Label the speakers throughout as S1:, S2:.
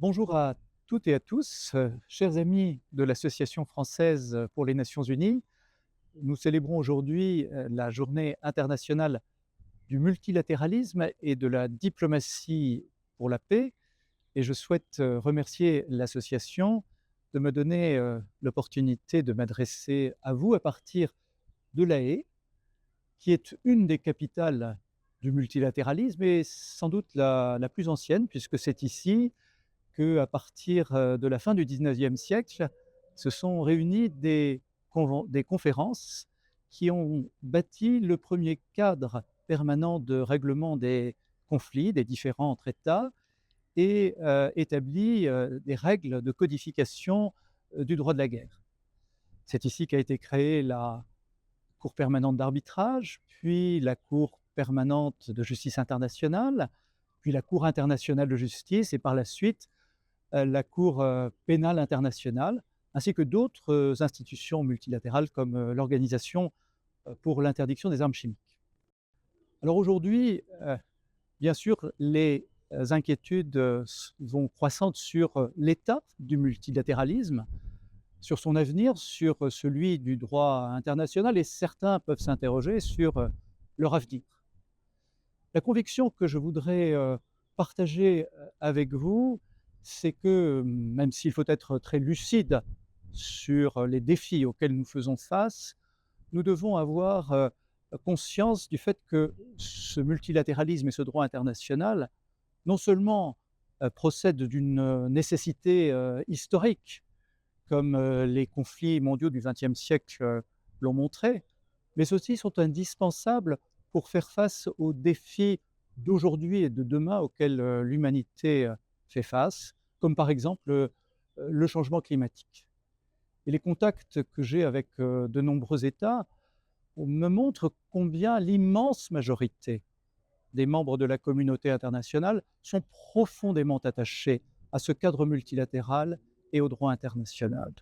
S1: Bonjour à toutes et à tous, chers amis de l'Association française pour les Nations unies. Nous célébrons aujourd'hui la journée internationale du multilatéralisme et de la diplomatie pour la paix et je souhaite remercier l'association de me donner l'opportunité de m'adresser à vous à partir de La Haye, qui est une des capitales du multilatéralisme et sans doute la plus ancienne puisque c'est ici qu'à partir de la fin du 19e siècle, se sont réunies des conférences qui ont bâti le premier cadre permanent de règlement des conflits des différents entre États et établi des règles de codification du droit de la guerre. C'est ici qu'a été créée la Cour permanente d'arbitrage, puis la Cour permanente de justice internationale, puis la Cour internationale de justice et par la suite la Cour pénale internationale, ainsi que d'autres institutions multilatérales comme l'Organisation pour l'interdiction des armes chimiques. Alors aujourd'hui, bien sûr, les inquiétudes vont croissantes sur l'état du multilatéralisme, sur son avenir, sur celui du droit international et certains peuvent s'interroger sur leur avenir. La conviction que je voudrais partager avec vous, c'est que même s'il faut être très lucide sur les défis auxquels nous faisons face, nous devons avoir conscience du fait que ce multilatéralisme et ce droit international, non seulement procèdent d'une nécessité historique, comme les conflits mondiaux du XXe siècle l'ont montré, mais aussi sont indispensables pour faire face aux défis d'aujourd'hui et de demain auxquels l'humanité fait face, comme par exemple le changement climatique. Et les contacts que j'ai avec de nombreux États me montrent combien l'immense majorité des membres de la communauté internationale sont profondément attachés à ce cadre multilatéral et au droit international.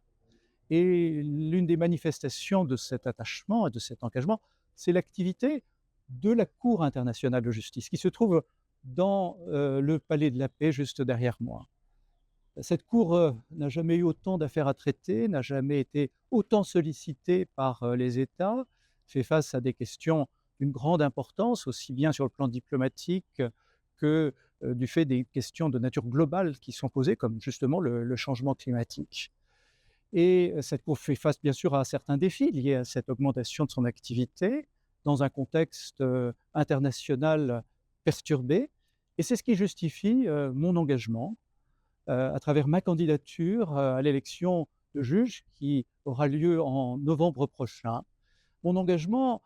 S1: Et l'une des manifestations de cet attachement et de cet engagement, c'est l'activité de la Cour internationale de justice qui se trouve dans le Palais de la Paix juste derrière moi. Cette Cour n'a jamais eu autant d'affaires à traiter, n'a jamais été autant sollicitée par les États, fait face à des questions d'une grande importance, aussi bien sur le plan diplomatique que du fait des questions de nature globale qui sont posées, comme justement le changement climatique. Et cette Cour fait face bien sûr à certains défis liés à cette augmentation de son activité dans un contexte international perturbé. Et c'est ce qui justifie mon engagement à travers ma candidature à l'élection de juge qui aura lieu en novembre prochain. Mon engagement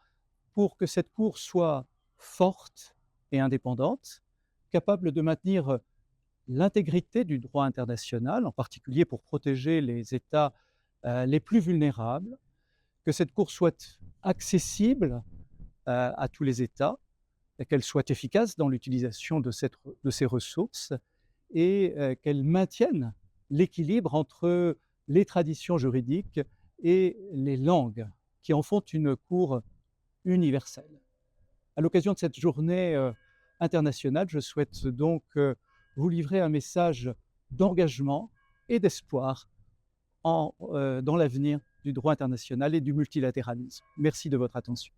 S1: pour que cette Cour soit forte et indépendante, capable de maintenir l'intégrité du droit international, en particulier pour protéger les États les plus vulnérables, que cette Cour soit accessible à tous les États, qu'elle soit efficace dans l'utilisation de ces ressources et qu'elle maintienne l'équilibre entre les traditions juridiques et les langues qui en font une Cour universelle. À l'occasion de cette journée internationale, je souhaite donc vous livrer un message d'engagement et d'espoir dans l'avenir du droit international et du multilatéralisme. Merci de votre attention.